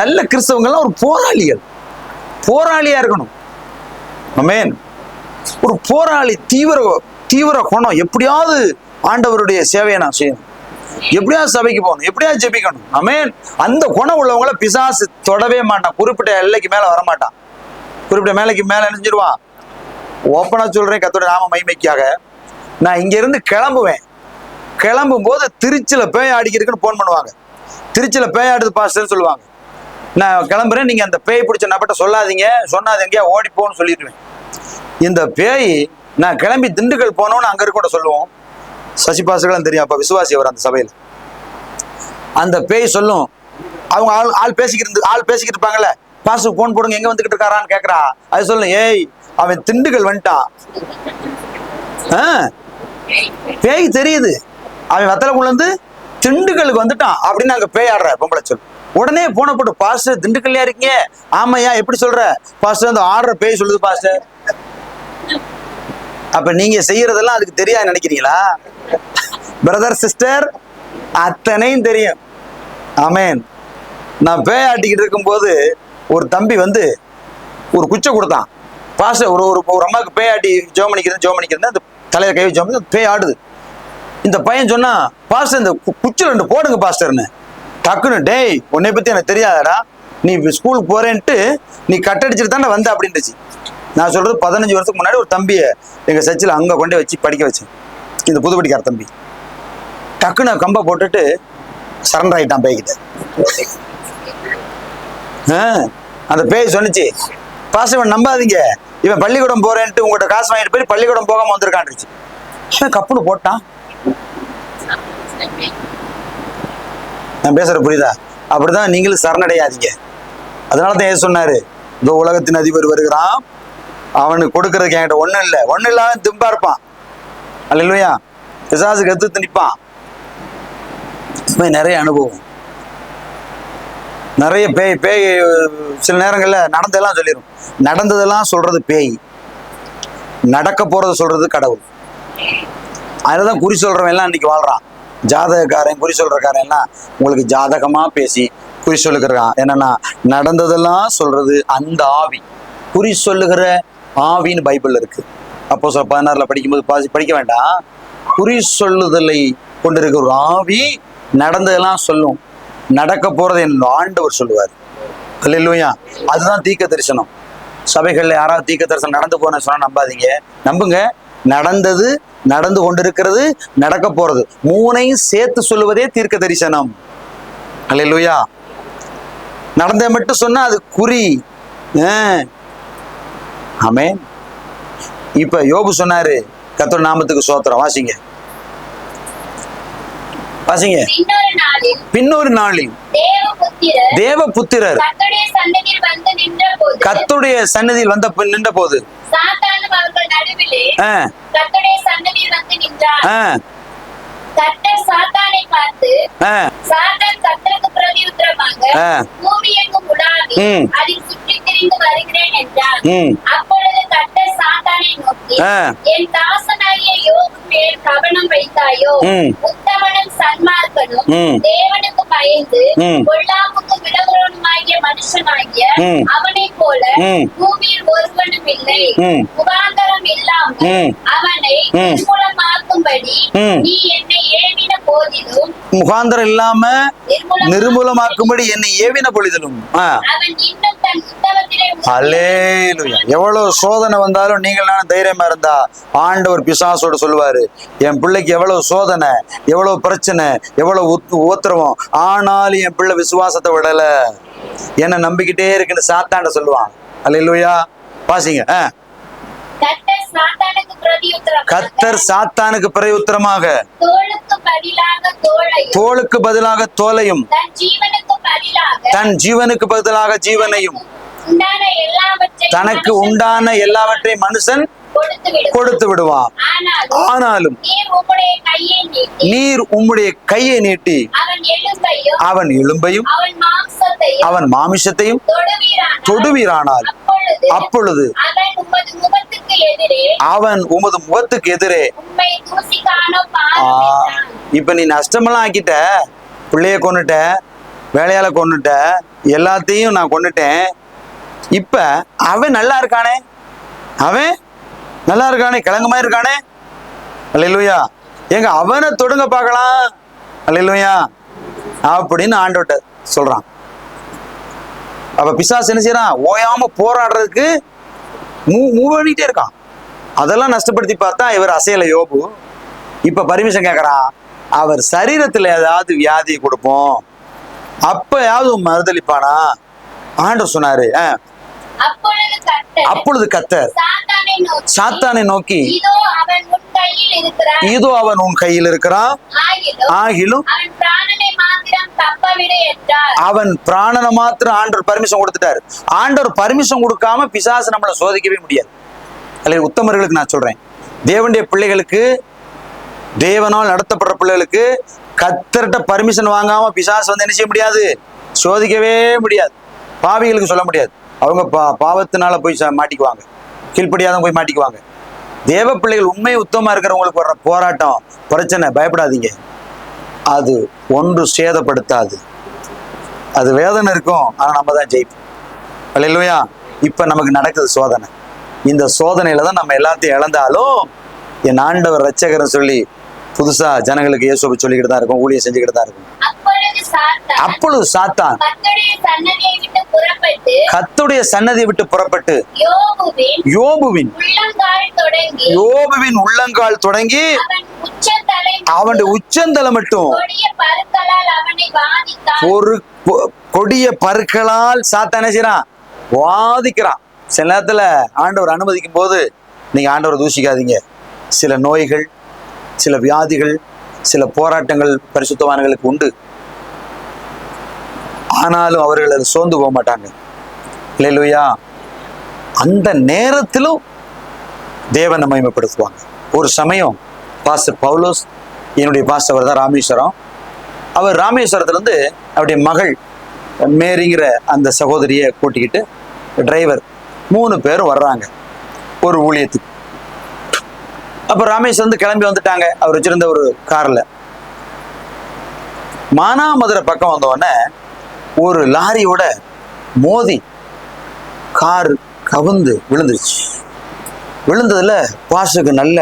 நல்ல கிறிஸ்தவங்கள்லாம் ஒரு போராளிகள். போராளியா இருக்கணும். ஆமென். ஒரு போராளி, தீவிர குணம். எப்படியாவது ஆண்டவருடைய சேவையை நான் செய்யணும், எப்படியாவது சபைக்கு போகணும், எப்படியாவது ஜெபிக்கணும். ஆமென். அந்த குணம் உள்ளவங்கள பிசாசு தொடவே மாட்டான். குறிப்பிட்ட எல்லைக்கு மேல வரமாட்டான். குறிப்பிட்ட மேலைக்கு மேல நினைஞ்சிருவான். ஓப்பனா சொல்றேன், கர்த்தருடைய நாம மகிமைக்காக. நான் இங்க இருந்து கிளம்புவேன். கிளம்பும் போது திருச்சியில பேய் ஆடிக்கிறதுக்குன்னு போன் பண்ணுவாங்க. திருச்சியில பேய் ஆடுது பாஸ்டர்னு சொல்லுவாங்க. நான் கிளம்புறேன், நீங்க அந்த பேய் பிடிச்ச நபர்கிட்ட சொல்லாதீங்க, சொன்னா அது எங்கேயா ஓடி போன்னு சொல்லிடுவேன். இந்த பேய் நான் கிளம்பி திண்டுக்கல் போனோன்னு அங்க இருக்க சொல்லுவோம். சசி பாஸ்டர்களும் தெரியும், அப்ப விசுவாசி அவர் அந்த சபையில. அந்த பேய் சொல்லும், அவங்க ஆள் பேசிக்கிட்டு இருப்பாங்கல்ல, பாஸ்டர் போன் போடுங்க, எங்க வந்துகிட்டு இருக்காரான்னு கேக்குறா. அது சொல்லும், ஏய் அவன் திண்டுக்கல் வந்துட்டான். பேய் தெரியுது, அவன் வத்தலக்குள்ள இருந்து திண்டுக்கலுக்கு வந்துட்டான் அப்படின்னு அங்க பேய் ஆடுற பொம்பளை சொல்லு. உடனே போன போட்டு, பாஸ்டர் திண்டுக்கல்லையா இருக்கீங்க? ஆமையா, எப்படி சொல்ற? பாஸ்டர் அந்த ஆடுற பேய் சொல்லுது பாஸ்டர். அப்ப நீங்க செய்யறதெல்லாம் அதுக்கு தெரியாது நினைக்கிறீங்களா? பிரதர் சிஸ்டர், அத்தனையும் தெரியும். ஆமென். நான் பேய் ஆட்டிக்கிட்டு இருக்கும்போது ஒரு தம்பி வந்து ஒரு குச்சை கொடுத்தான். பாஸ்டர் ஒரு அம்மாவுக்கு பேய் ஆட்டி ஜோம் பண்ணிக்கிறது அந்த தலையில கை வச்சோம், பேய் ஆடுது. இந்த பையன் சொன்னா, பாஸ்டர் இந்த குச்சில் 2 போடுங்க பாஸ்டர்னு. டக்குன்னு, டேய் உன்னை பத்தி எனக்கு தெரியாதடா, நீ ஸ்கூலுக்கு போறேன்ட்டு நீ கட்டடிச்சுட்டு தானே வந்த அப்படின்ட்டுச்சு. நான் சொல்றது 15 வருஷத்துக்கு முன்னாடி ஒரு தம்பியை எங்க சர்ச்சில் அங்க கொண்டே வச்சு படிக்க வச்சேன். இந்த புதுப்படிக்கார தம்பி டக்குன்னு கம்பை போட்டுட்டு சரண்டர் ஆயிட்டான் பேய்கிட்ட. அந்த பேய் சொன்னிச்சு, பாஸ்டர் இவன் நம்பாதீங்க, இவன் பள்ளிக்கூடம் போறேன்ட்டு உங்கள்கிட்ட காசு வாங்கிட்டு போய் பள்ளிக்கூடம் போகாம வந்திருக்கான்னுச்சு. கப்புனு போட்டான். நான் பேசுற புரியுதா? அப்படிதான் நீங்களும் சரணடையாதீங்க. அதனாலதான் ஏன் சொன்னாரு, இந்த உலகத்தின் அதிபர் வருகிறான், அவனுக்கு கொடுக்கறதுக்கு என்கிட்ட ஒண்ணும் இல்லாம திம்பா இருப்பான். அல்லேலூயா. பிசாசுக்கு எதிர்த்து நிற்பான். நிறைய அனுபவம், நிறைய பேய் சில நேரங்கள்ல நடந்ததெல்லாம் சொல்லிடும். நடந்ததெல்லாம் சொல்றது பேய், நடக்க போறது சொல்றது கடவுள். அதுலதான் குறி சொல்றவன் எல்லாம் இன்னைக்கு வாழ்றான். ஜாதகக்காரன், குறி சொல்றக்காரன் எல்லாம் உங்களுக்கு ஜாதகமா பேசி குறி சொல்லுகிறான். என்னன்னா, நடந்ததெல்லாம் சொல்றது அந்த ஆவி, குறி சொல்லுகிற ஆவின்னு பைபிள்ல இருக்கு. அப்போஸ்தலர் 16 படிக்கும்போது படிக்க வேண்டாம். குறி சொல்லுதலை கொண்டிருக்கிற ஒரு ஆவி நடந்ததெல்லாம் சொல்லும். நடக்க போறது என் ஆண்டவர் சொல்லுவார். அல்லேலூயா. அதுதான் தீர்க்க தரிசனம். சபைகள்ல யாராவது தீர்க்க தரிசனம் நடந்து போன சொன்னா நம்பாதீங்க, நம்புங்க. நடந்தது, நடந்து கொண்டிருக்கிறது, நடக்க போறது, 3ஐயும் சேர்த்து சொல்லுவதே தீர்க்க தரிசனம். அல்லேலூயா. நடந்த மட்டும் சொன்னா அது குறி. ஆமென். இப்ப யோபு சொன்னாரு, கர்த்தர் நாமத்துக்கு ஸ்தோத்திரம். வாசிங்க. பின்னொரு நாளில் தேவபுத்திரர் கர்த்தருடைய சன்னதியில் நின்ற போது கர்த்தர் சாத்தானை பார்த்து, சாத்தான் கர்த்தருக்கு பிரதியுத்தரமாக, பூமி எங்கும் உலாவி அதில் சுற்றித் திரிந்து வருகிறேன் என்றார். அப்பொழுது கர்த்தர் சாத்தானை நோக்கி, என் தாசனாகிய யோபு மேல் கவனம் வைத்தாயோ? உத்தமனும் சன்மார்க்கனும் தேவனுக்கு பயந்து பொல்லாப்புக்கு விலகுவனுமாகிய மனுஷனாகிய அவனைப் போல பூமியில் ஒருவனும் இல்லை. முகாந்தரம் இல்லாமல் அவனை நிர்மூலமாக்கும்படி நீ என்னை ஏவின போதிலும், முகாந்தரம் இல்லாம நிர்மூலமாக்கும்படி என்னை ஏவின பொழுதிலும் அவன் இன்னும் தன் உத்தமத்திலே. அல்லேலூயா. எவ்வளவு சோதனை வந்தாலும் நீங்கள் நான் தைரியமா இருந்தா ஆண்டவர் பிசாசோட சொல்லுவாரு, என் பிள்ளைக்கு எவ்வளவு சோதனை, எவ்வளவு பிரச்சனை, எவ்வளவு உத்தரவம், ஆனாலும் என் பிள்ளை விசுவாசத்தை விடல, என்ன நம்பிக்கிட்டே இருக்குன்னு சாத்தாண்ட சொல்லுவான். அல்லேலூயா. வாசிங்க. கர்த்தர் சாத்தானுக்கு பிரதியுத்தரமாக தோளுக்கு பதிலாக தோலையும் தன் ஜீவனுக்கு பதிலாக ஜீவனையும் தனக்கு உண்டான எல்லாவற்றையும் மனுஷன் கொடுத்து விடுவான். ஆனாலும் நீர் உம்முடைய கையை நீட்டி அவன் எலும்பையும் அவன் மாமிசத்தையும் தொடுவீரானால் அப்பொழுது அவன் உமது முகத்துக்கு எதிரே. இப்ப நீ நஷ்டமெல்லாம் ஆக்கிட்ட, பிள்ளைய கொன்னுட்ட, வேலையால கொன்னுட்ட, எல்லாத்தையும் நான் கொன்னுட்டேன், இப்ப அவன் நல்லா இருக்கானே, அவன் நல்லா இருக்கானே, கிழங்கு மாதிரி இருக்கானே. அல்லேலூயா. எங்க அவனை தொடுங்க பார்க்கலாம். அல்லேலூயா அப்படின்னு ஆண்டவர்ட்ட சொல்றான். அப்ப பிசாசு என்ன செய்யறான்? ஓயாம போராடுறதுக்கு மூவ் பண்ணிட்டே இருக்கான். அதெல்லாம் நஷ்டப்படுத்தி பார்த்தா இவர் அசையல யோபு. இப்ப பர்மிஷன் கேட்கறான். அவர் சரீரத்துல ஏதாவது வியாதியை கொடுப்போம், அப்பயாவது மறுதளிப்பானா? ஆண்டவர் சொன்னாரு. அப்பொழுது கர்த்தர் சாத்தானை நோக்கி, இதோ அவன் உன் கையில் இருக்கிறான், ஆகிலும் அவன் பிராணனை மாத்திரம் ஆண்டவர் பர்மிஷன் கொடுத்துட்டாரு. ஆண்டவர் பர்மிஷன் கொடுக்காம பிசாசு நம்மளை சோதிக்கவே முடியாது. அல்லது உத்தமர்களுக்கு நான் சொல்றேன், தேவனுடைய பிள்ளைகளுக்கு, தேவனால் நடத்தப்படுற பிள்ளைகளுக்கு கர்த்தர்ட்ட பர்மிஷன் வாங்காம பிசாசு வந்து என்ன செய்ய முடியாது? சோதிக்கவே முடியாது. பாவிகளுக்கு சொல்ல முடியாது. அவங்க பாவத்தினால போய் மாட்டிக்குவாங்க, கீழ்ப்படியாதான் போய் மாட்டிக்குவாங்க. தேவ பிள்ளைகள் உண்மை உத்தமமா இருக்கிறவங்களுக்கு வர்ற போராட்டம், பிரச்சனை, பயப்படாதீங்க. அது ஒன்று சேதப்படுத்தாது. அது வேதனை இருக்கும், ஆனா நம்ம தான் ஜெயிப்போம். அல்லேலூயா. இப்ப நமக்கு நடக்குது சோதனை. இந்த சோதனையில தான் நம்ம எல்லாத்தையும் இழந்தாலும் என் ஆண்டவர் ரட்சகர்னு சொல்லி புதுசா ஜனங்களுக்கு இயேசுவை சொல்லிக்கிட்டு தான் இருக்கும், ஊழியம் செஞ்சுக்கிட்டு தான் இருக்கும். அப்பொழுது சாத்தான் கர்த்தருடைய சன்னதியை விட்டு புறப்பட்டு யோபுவின் உள்ளங்கால் தொடங்கி அவனுடைய உச்சந்தலை மட்டும் ஒரு கொடிய பருக்களால் சாத்தான் என்ன செய்யறான்? வாதிக்கிறான். சில நேரத்துல ஆண்டவர் அனுமதிக்கும் போது நீங்க ஆண்டவரை தூஷிக்காதீங்க. சில நோய்கள், சில வியாதிகள், சில போராட்டங்கள் பரிசுத்தவான்களுக்கு உண்டு. ஆனாலும் அவர்கள் அதை சோர்ந்து போக மாட்டாங்க. அல்லேலூயா. அந்த நேரத்திலும் தேவனை மகிமைப்படுத்துவாங்க. ஒரு சமயம் பாஸ்டர் பவுலோஸ், என்னுடைய பாஸ்டர் தான் ராமேஸ்வரம். அவர் ராமேஸ்வரத்துல இருந்து அவருடைய மகள் மேரிங்கிற அந்த சகோதரியை கூட்டிக்கிட்டு டிரைவர் 3 பேரும் வர்றாங்க ஒரு ஊழியத்துக்கு. அப்ப ராமேஸ்வரம் வந்து கிளம்பி வந்துட்டாங்க. அவர் வச்சிருந்த ஒரு கார்ல. மானாமதுரை பக்கம் வந்தோடனே ஒரு லாரியோட மோதி கார் கவுந்து விழுந்துருச்சு. விழுந்ததுல பாசுக்கு நல்ல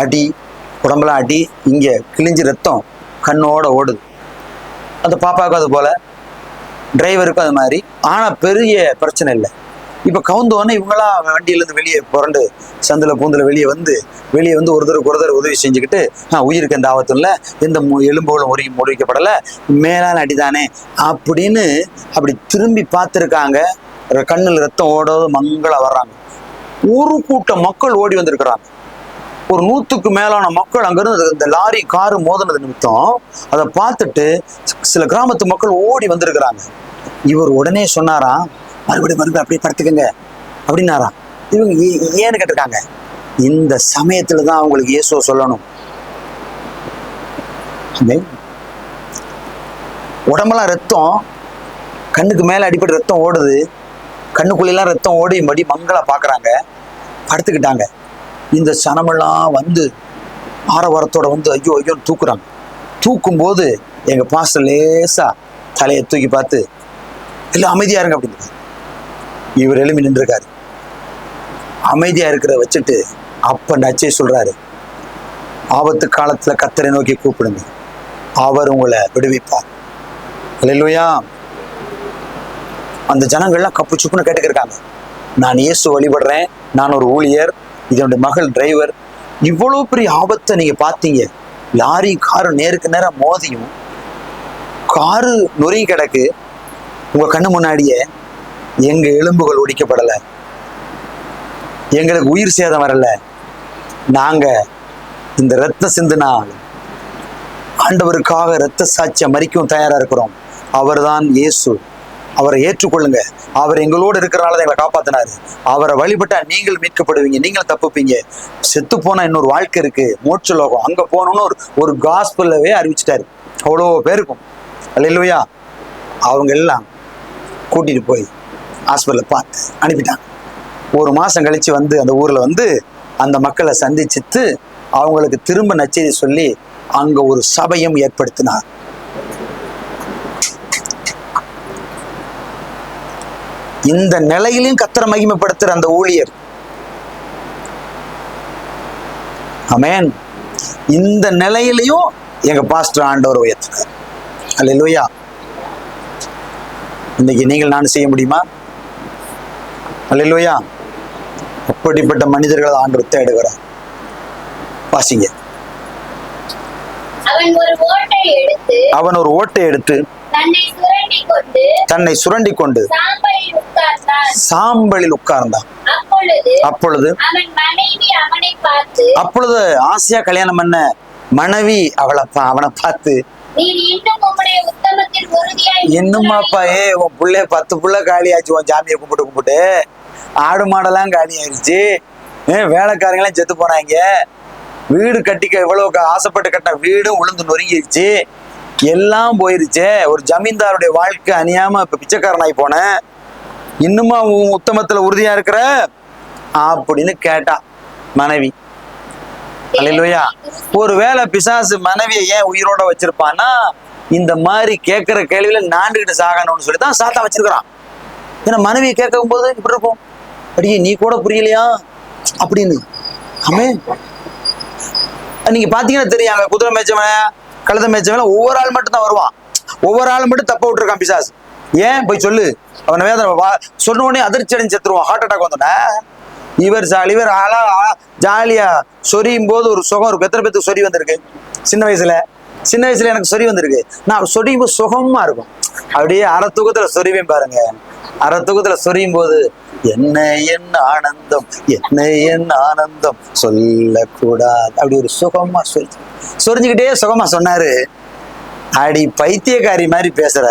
அடி, உடம்பெல்லாம் அடி, இங்க கிழிஞ்சு ரத்தம் கண்ணோட ஓடுது. அந்த பாப்பாவுக்கும் அது போல, டிரைவருக்கும் அது மாதிரி. ஆனா பெரிய பிரச்சனை இல்லை. இப்ப கவுந்தோடனே இவங்களா வண்டியிலேருந்து வெளியே புரண்டு சந்தில பூந்துல வெளியே வந்து ஒருத்தருக்கு உதவி செஞ்சுக்கிட்டு, உயிருக்கு எந்த ஆபத்தும் இல்லை, எந்த எலும்புகளும் முறிக்கப்படலை, மேலான அடிதானே அப்படின்னு அப்படி திரும்பி பார்த்துருக்காங்க. கண்ணில் ரத்தம் ஓடாத மங்களா வர்றாங்க. ஒரு கூட்டம் மக்கள் ஓடி வந்திருக்கிறாங்க. ஒரு 100க்கு மேலான மக்கள் அங்கிருந்து இந்த லாரி காரு மோதினது நிமித்தம் அதை பார்த்துட்டு சில கிராமத்து மக்கள் ஓடி வந்திருக்கிறாங்க. இவர் உடனே சொன்னாராம், மறுபடியும் அப்படியே படுத்துக்கங்க அப்படின்னாராம். இவங்க ஏன்னு கேட்டிருக்காங்க. இந்த சமயத்துலதான் அவங்களுக்கு இயேசுவை சொல்லணும். உடம்பெல்லாம் ரத்தம், கண்ணுக்கு மேல அடிப்பட்டு ரத்தம் ஓடுது, கண்ணுக்குள்ளெல்லாம் ரத்தம் ஓடி மடி மங்களா பாக்குறாங்க. படுத்துக்கிட்டாங்க. இந்த சனமெல்லாம் வந்து ஆரவாரத்தோட வந்து ஐயோ ஐயோன்னு தூக்குறாங்க. தூக்கும் போது எங்க பாஸ்டர் லேசா தலையை தூக்கி பார்த்து, எல்லாம் அமைதியா இருங்க அப்படின்னு. இவர் எழுப்பி நின்றுருக்காரு. அமைதியா இருக்கிற வச்சுட்டு அப்ப நச்சை சொல்றாரு, ஆபத்து காலத்துல கர்த்தரை நோக்கி கூப்பிடுங்க, அவர் உங்களை விடுவிப்பார். அல்லேலூயா. அந்த ஜனங்கள்லாம் கப்பு சுப்புன்னு கேட்டுக்கிருக்காங்க. நான் இயேசு வழிபடுறேன், நான் ஒரு ஊழியர், இதனுடைய மகள் டிரைவர். இவ்வளவு பெரிய ஆபத்தை நீங்க பார்த்தீங்க. லாரி காரு நேருக்கு நேரம் மோதியும் காரு நொறி கிடக்கு. உங்க கண்ணு முன்னாடியே எங்க எலும்புகள் ஒடிக்கப்படல, எங்களுக்கு உயிர் சேதம் வரல. நாங்க இந்த ரத்த சிந்துனா ஆண்டவருக்காக ரத்த சாட்சியம் மறிக்கவும் தயாரா இருக்கிறோம். அவர்தான் இயேசு. அவரை ஏற்றுக்கொள்ளுங்க. அவர் எங்களோடு இருக்கிறனால எங்களை காப்பாத்தினாரு. அவரை வழிபட்டா நீங்கள் மீட்கப்படுவீங்க, நீங்கள் தப்புப்பீங்க. செத்து போனா இன்னொரு வாழ்க்கை இருக்கு, மோட்ச லோகம், அங்க போனோம்னு ஒரு காஸ்பல்லவே அறிவிச்சிட்டாரு. அவ்வளோ பேருக்கும். அல்லேலூயா. அவங்க எல்லாம் கூட்டிட்டு போய் ஹாஸ்பிட்டல பார்த்து அனுப்பிட்டாங்க. 1 மாசம் கழிச்சு வந்து அந்த ஊர்ல வந்து அந்த மக்களை சந்திச்சுட்டு அவங்களுக்கு திரும்ப நச்செய்தி சொல்லி அங்க ஒரு சபையும் ஏற்படுத்தினார். இந்த நிலையிலையும் கர்த்தரை மகிமைப்படுத்துற அந்த ஊழியர், ஆமென், இந்த நிலையிலையும் எங்க பாஸ்டர் ஆண்டவர் உயர்த்தினார். அல்லேலூயா. இன்னைக்கு நீங்கள் நான் செய்ய முடியுமா? அல்லேலூயா. அப்படிப்பட்ட மனிதர்கள் ஆண்டவர் தேடுகிறார். வாசிங்க. அவன் ஒரு ஓட்டை எடுத்து தன்னை சுரண்டி கொண்டு சாம்பலில் உட்கார்ந்தான். அப்பொழுது ஆசையா கல்யாணம் பண்ண மனைவி அவனை பார்த்து, இன்னுமாப்பா உன் புள்ளைய 10 புள்ள காலி ஆச்சு, உன் சாமியை கும்பிட்டு ஆடு மாடெல்லாம் காலி ஆயிடுச்சு, வேலைக்காரங்களாம் செத்து போனாங்க, வீடு கட்டிக்க இவ்வளவு ஆசைப்பட்டு கட்டின வீடும் உளுந்து நொறுங்கிருச்சு, எல்லாம் போயிருச்சே, ஒரு ஜமீன்தாருடைய வாழ்க்கை அணியாம இப்ப பிச்சைக்காரனாகி போன, இன்னுமா உன் உத்தமத்துல உறுதியா இருக்கிற அப்படின்னு கேட்டா மனைவி. அல்லேலூயா. ஒருவேளை பிசாசு மனைவியை ஏன் உயிரோட வச்சிருப்பான்னா, இந்த மாதிரி கேட்கிற கேள்வியில நாண்டுகிட்டு சாகணும்னு சொல்லிதான் சாத்தான் வச்சிருக்கிறான். ஏன்னா மனைவியை கேட்கும் போது இப்படி இருக்கும், அடியே நீ கூட புரியலையா அப்படின்னு. ஆமென். நீங்க பாத்தீங்கன்னா தெரியும், அங்க குதிரை மேய்ச்சவன் கழுத மேய்ச்சவன் ஒவ்வொரு ஆள் மட்டும் தான் வருவான், ஒவ்வொரு ஆள் மட்டும் தப்ப விட்டுருக்கான் பிசாசு. ஏன் போய் சொல்லு, அவனை வேதனை சொன்ன உடனே அதிர்ச்சி அடைஞ்சு செத்துருவான், ஹார்ட் அட்டாக் வந்தோடனே. இவர் ஆளா ஜாலியா சொரியும் போது ஒரு சுகம் இருக்கும். எத்தனை பேருக்கு சொறி வந்திருக்கு சின்ன வயசுல எனக்கு சொறி வந்திருக்கு. நான் சொரியும் போது சுகமா இருக்கும், அப்படியே அரை தூக்கத்துல சொரிவேன் பாருங்க. அரை தூக்கத்துல சொரியும் போது என்ன ஆனந்தம் சொல்லக்கூடாது, அப்படி ஒரு சுகமா சொரிஞ்சுக்கிட்டே சுகமா சொன்னாரு. அடி பைத்தியக்காரி மாதிரி பேசுற,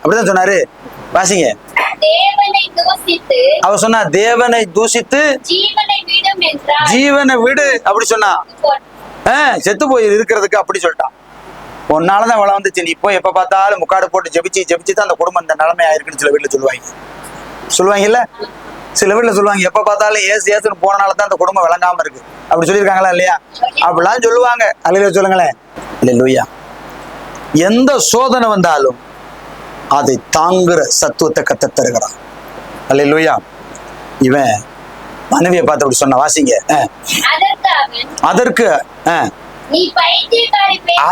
அப்படிதான் சொன்னாரு. வாசிங்க. அவர் சொன்னா தேவனை தூசித்து ஜீவனை விடு அப்படி சொன்னா, செத்து போய் இருக்கிறதுக்கு அப்படி சொல்லிட்டான். உன்னாலதான் அவளை வந்துச்சு, நீ இப்போ எப்ப பார்த்தாலும் முக்காடு போட்டு ஜெபிச்சு தான் அந்த குடும்பம் இந்த நிலைமை ஆயிருக்குன்னு சில வீட்டுல சொல்லுவாங்கல்ல. சில வீட்டுல சொல்லுவாங்க, எப்ப பார்த்தாலும் ஏசுன்னு போனனாலதான் அந்த குடும்பம் விளங்காம இருக்கு, அப்படி சொல்லியிருக்காங்களா இல்லையா? அப்படிலாம் சொல்லுவாங்க. அல்லேலூயா சொல்லுங்களேன். அல்லேலூயா. எந்த சோதனை வந்தாலும் அதை தாங்குற சத்துவத்தை கத்த தருகிறான். அல்லேலூயா. இவன் மனைவியை பார்த்து அப்படி சொன்ன. வாசிங்க.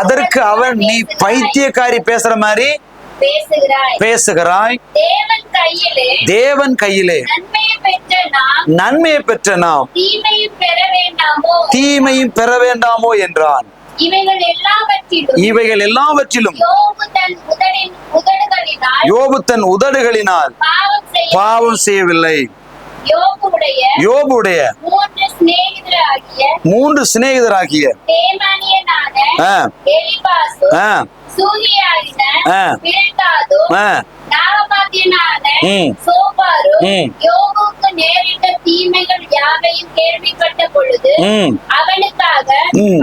அதற்கு அவன், நீ பைத்தியக்காரி பேசுற மாதிரி பேசுகிறாய், தேவன் கையிலே நன்மையை பெற்ற நாம் தீமையும் பெற வேண்டாமோ என்றான். இவைகள் எல்லாவற்றிலும் யோபு தன் உதடுகளினால் பாவம் செய்யவில்லை. யோபுடைய 3 சிநேகிதராகிய நேரிட்ட தீமைகள் யாவையும் கேள்விப்பட்ட பொழுது அவனுக்காக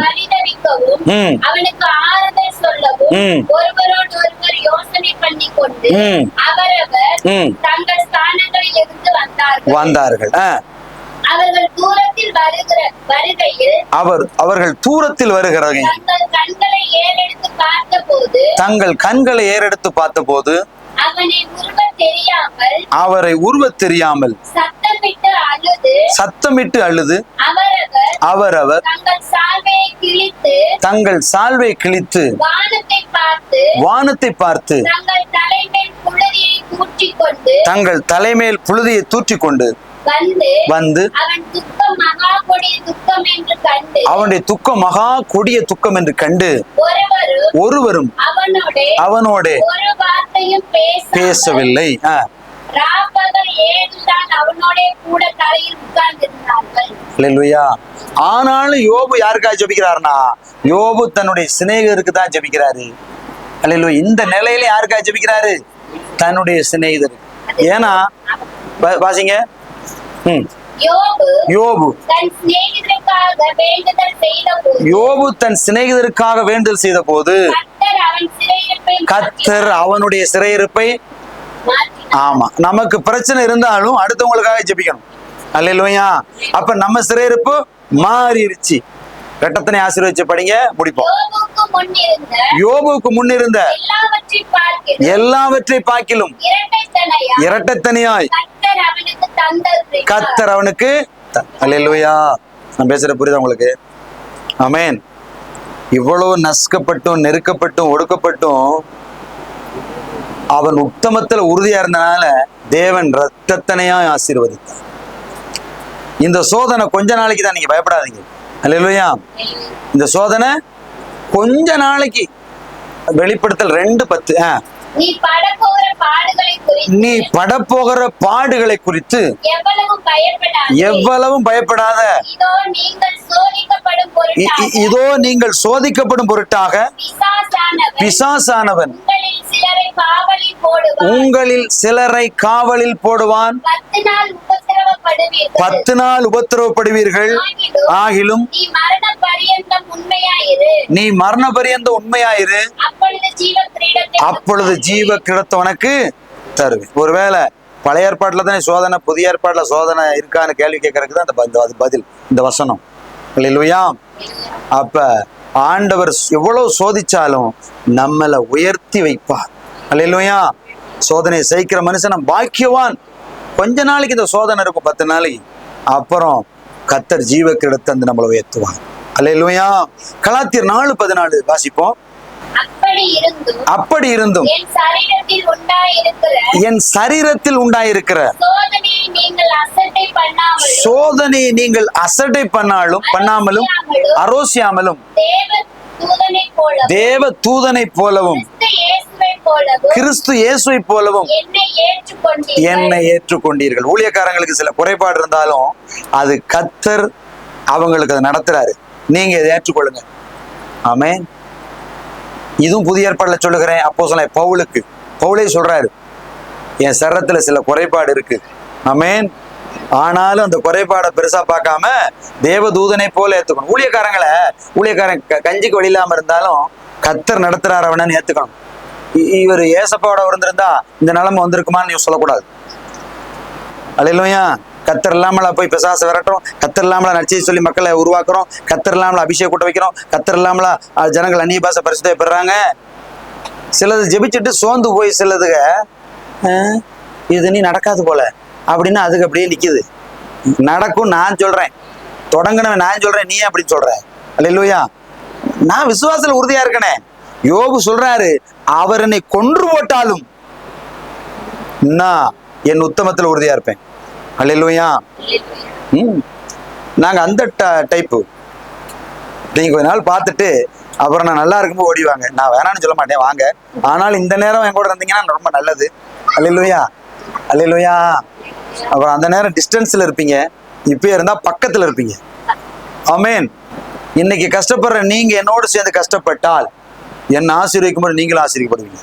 பரிதவிக்கவும் அவனுக்கு ஆறுதல் சொல்லவும் ஒருவரோடு ஒருவர் யோசனை பண்ணி கொண்டு அவரவர் தங்கள் ஸ்தானங்களில் இருந்து வந்தார்கள். அவர்கள் தூரத்தில் வருகையில் தங்கள் கண்களை ஏறெடுத்து பார்த்தபோது அவரை உருவத் தெரியாமல் சத்தமிட்டு அழுது அவரவர் தங்கள் சால்வை கிழித்து வானத்தை பார்த்து தங்கள் தலைமேல் புழுதியை தூற்றிக்கொண்டு வந்து அவனுடைய துக்கம் மகா கொடிய துக்கம் என்று கண்டு ஒருவரும் அவனோட பேசவில்லை. ஆனாலும் யோபு யாருக்காக ஜெபிக்கிறாருன்னா, யோபு தன்னுடைய சிநேகிதருக்கு தான் ஜெபிக்கிறாரு. அல்லேலூயா. இந்த நிலையில யாருக்காக ஜெபிக்கிறாரு? தன்னுடைய சிநேகிதர். ஏன்னா வாசிங்க. யோபு தன் சிநேகிதருக்காக வேண்டுதல் செய்த போது கர்த்தர் அவனுடைய சிறையிருப்பை, ஆமா, நமக்கு பிரச்சனை இருந்தாலும் அடுத்தவங்களுக்காக ஜெபிக்கணும். அல்லேலூயா. அப்ப நம்ம சிறையிருப்பு மாறிடுச்சு. கட்டத்தனை ஆசீர்வதிச்சு படிங்க, முடிப்போம். யோபுக்கு முன்னிருந்த எல்லாவற்றை பார்க்கிலும் இரட்டைத்தனையாய் கர்த்தர் அவனுக்கு தந்தருளினார். கர்த்தர் அவனுக்கு அல்லேலூயா. நான் பேசுற புரியுதா உங்களுக்கு? ஆமென். இவ்வளவு நசுக்கப்பட்டும் நெருக்கப்பட்டும் ஒடுக்கப்பட்டும் அவன் உத்தமத்துல உறுதியா இருந்தனால தேவன் இரத்தத்தனையா ஆசீர்வதித்தார். இந்த சோதனை கொஞ்ச நாளைக்கு தான், நீங்க பயப்படாதீங்க. அல்லேலூயா. இந்த சோதனை கொஞ்ச நாளைக்கு. வெளிப்படுத்தல் 2:10. நீ படப்போகிற பாடுகளை குறித்து நீ படப்போகிற பாடுகளை குறித்து எவ்வளவும் பயப்படாத. இதோ நீங்கள் சோதிக்கப்படும் பொருட்டாக இதோ நீங்கள் சோதிக்கப்படும் பொருட்டாக பிசாசானவன் உங்களில் சிலரை காவலில் போடுவான். 10 நாள் உபத்திரவப்படுவீர்கள். ஆகிலும் நீ மரண பரியந்தம் உண்மையாயிரு, அப்பொழுது ஜீவ கிரீடத்தை உனக்கு தருவேன். ஒருவேளை பழைய ஏற்பாட்டுல தானே சோதனை, புதிய ஏற்பாட்டுல சோதனை இருக்கான்னு கேள்வி கேட்கறதுக்கு தான் அந்த பதில் இந்த வசனம். அல்லேலூயா. அப்ப ஆண்டவர் எவ்வளவு சோதிச்சாலும் நம்மளை உயர்த்தி வைப்பார். அல்லேலூயா. சோதனையை சகிக்கிற மனுஷன் பாக்கியவான். கொஞ்ச நாளைக்கு இந்த சோதனை இருக்கும், 10 நாளைக்கு. அப்புறம் கர்த்தர் ஜீவ கிரீடத்தை வந்து நம்மளை உயர்த்துவார். அல்லேலூயா. கலாத்தியர் 4:14 வாசிப்போம். அப்படி இருந்தும் என் சரீரத்தில் உண்டாயிருக்கிற சோதனையை நீங்கள் அசட்டை பண்ணாமலும் அரோசியாமலும் தேவ தூதனை போலவும் கிறிஸ்து இயேசுவை போலவும் என்னை ஏற்றுக்கொண்டீர்கள். ஊழியக்காரங்களுக்கு சில குறைபாடு இருந்தாலும் அது கர்த்தர் அவங்களுக்கு அதை நடத்துறாரு. நீங்க இதை ஏற்றுக்கொள்ளுங்க. ஆமென். இதுவும் புதிய ஏற்பாடுல சொல்லுகிறேன். அப்போஸ்தலன் பவுலே சொல்றாரு, என் சரீரத்துல சில குறைபாடு இருக்கு. ஆமென். ஆனாலும் அந்த குறைபாடை பெருசா பார்க்காம தேவதூதனை போல ஏத்துக்கணும். ஊழியக்காரன் கஞ்சிக்கு வழி இல்லாம இருந்தாலும் கர்த்தர் நடத்துறாரு அவனன்னு ஏத்துக்கணும். இவர் ஏசப்பாவோட இருந்திருந்தா இந்த நிலைமை வந்திருக்குமான்னு நீ சொல்லக்கூடாது. அல்லேலூயா. கர்த்தர் இல்லாமல போய் பிசாசை விரட்டுறோம், கர்த்தர் இல்லாமல நற்செய்தி சொல்லி மக்களை உருவாக்குறோம், கர்த்தர் இல்லாமல அபிஷேகம் கூட்ட வைக்கிறோம், கர்த்தர் இல்லாமல ஜனங்கள் அந்நிய பாஷை பரிசுத்தத்தை பெறாங்க. சிலது ஜெபிச்சுட்டு சோர்ந்து போய் சிலதுக இது நீ நடக்காது போல அப்படின்னு அதுக்கு அப்படியே நிக்குது. நடக்கும் நான் சொல்றேன், தொடங்கினவன் நான் சொல்றேன், நீ அப்படின்னு சொல்ற. அல்லேலூயா. நான் விசுவாசத்துல உறுதியா இருக்கனே. யோபு சொல்றாரு, அவர் என்னை கொன்று போட்டாலும் நான் என் உத்தமத்துல உறுதியா இருப்பேன். அல்லேலூயா. நாங்க அந்த டைப்பு. நீங்க கொஞ்ச நாள் பார்த்துட்டு அப்புறம் நான் நல்லா இருக்கும்போது ஓடிவாங்க. நான் வேணான்னு சொல்ல மாட்டேன், வாங்க. ஆனால் இந்த நேரம் என் கூட இருந்தீங்கன்னா ரொம்ப நல்லது. அல்லேலூயா. அல்லேலூயா. அப்புறம் அந்த நேரம் டிஸ்டன்ஸ்ல இருப்பீங்க, இப்பயே இருந்தா பக்கத்துல இருப்பீங்க. ஆமென். இன்னைக்கு கஷ்டப்படுற நீங்க என்னோடு சேர்ந்து கஷ்டப்பட்டால் என்ன ஆசீர்வதிக்கும் போது நீங்களும் ஆசீர்வதிக்கப்படுவீங்க.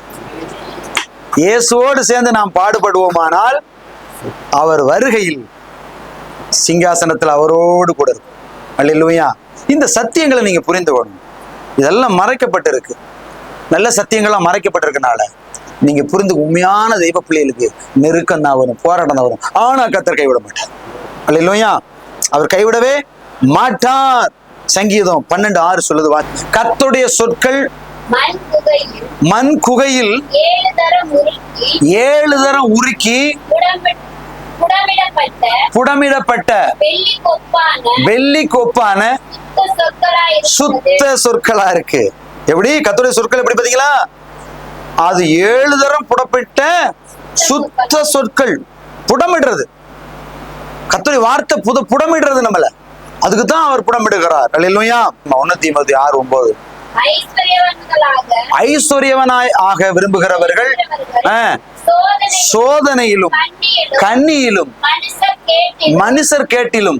இயேசுவோடு சேர்ந்து நாம் பாடுபடுவோமானால் அவர் வருகையில் சிங்காசனத்தில் அவரோடு கூட இருக்கும். அல்லேலூயா. இந்த சத்தியங்களை நீங்க புரிந்து கொள்ளணும். இதெல்லாம் மறைக்கப்பட்டு இருக்கு. நல்ல சத்தியங்கள்லாம் மறைக்கப்பட்டிருக்கனால நீங்க புரிந்து உண்மையான தெய்வ பிள்ளைகளுக்கு நெருக்கம் தான் வரும், போராட்டம் தான் வரும். ஆனா கர்த்தர் கைவிட மாட்டார். அல்லேலூயா. அவர் கைவிடவே மாட்டார். சங்கீதம் 12:6 சொல்லுது, கர்த்தருடைய சொற்கள் மண் குகையில் 7 தரம் உருக்கி புடமிடப்பட்ட வெள்ளி கொப்பான சுத்த சொற்களா இருக்கு. எப்படி கர்த்தருடைய சொற்கள் எப்படி பாத்தீங்களா? அது 7 தரம் புடப்பட்ட சுத்த சொற்கள். புடமிடுறது கர்த்தருடைய வார்த்தை, புடமிடுறது நம்மள. அதுக்குதான் அவர் புடமிடுகிறார். அல்லேலூயா. 1 தீமோத்தேயு 6:9 ஐஸ்வர்யவனாய் ஆக விரும்புகிறவர்கள் சோதனையிலும் கண்ணியிலும் மனுஷர் கேட்டிலும்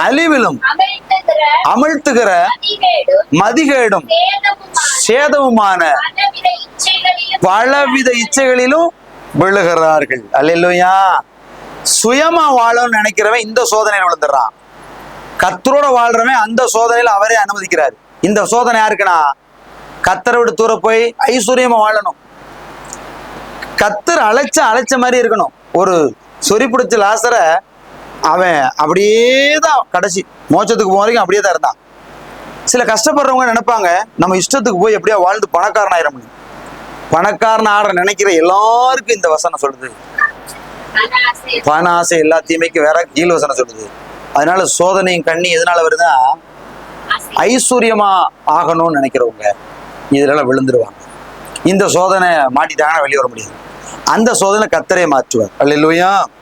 அழிவிலும் அமிழ்த்துகிற மதிகேடும் சேதவுமான பலவித இச்சைகளிலும் விழுகிறார்கள். அல்லேலூயா. சுயமா வாழணும்னு நினைக்கிறவன் இந்த சோதனையில விழுந்துடுறான். கர்த்தரோட வாழ்றவன் அந்த சோதனையில அவரே அனுமதிக்கிறார். இந்த சோதனை யாருக்குன்னா, கர்த்தரை விட்டு தூர போய் ஐஸ்வர்யமா வாழணும். கர்த்தர் அழைச்ச மாதிரி இருக்கணும். ஒரு சொறி பிடிச்ச லாசரை அவன் அப்படியேதான் கடைசி மோட்சத்துக்கு போக வரைக்கும் அப்படியே தான் இருந்தான். சில கஷ்டப்படுறவங்க நினைப்பாங்க, நம்ம இஷ்டத்துக்கு போய் எப்படியா வாழ்ந்து பணக்காரன் ஆயிரம். பணக்காரன் ஆட நினைக்கிற எல்லாருக்கும் இந்த வசனம் சொல்லுது, அனாசை, பண ஆசை எல்லா தீமைக்கும் வேற கீழ்வசனம் சொல்லுது. அதனால சோதனையும் கண்ணி எதனால வருதுன்னா ஆசை. ஐஸ்வர்யமா ஆகணும்னு நினைக்கிறவங்க இதுல விழுந்துருவாங்க. இந்த சோதனை மாட்டிட்டாங்கன்னா வெளியே வர முடியாது. அந்த சோதனை கர்த்தரே மாற்றுவார். அல்லேலூயா.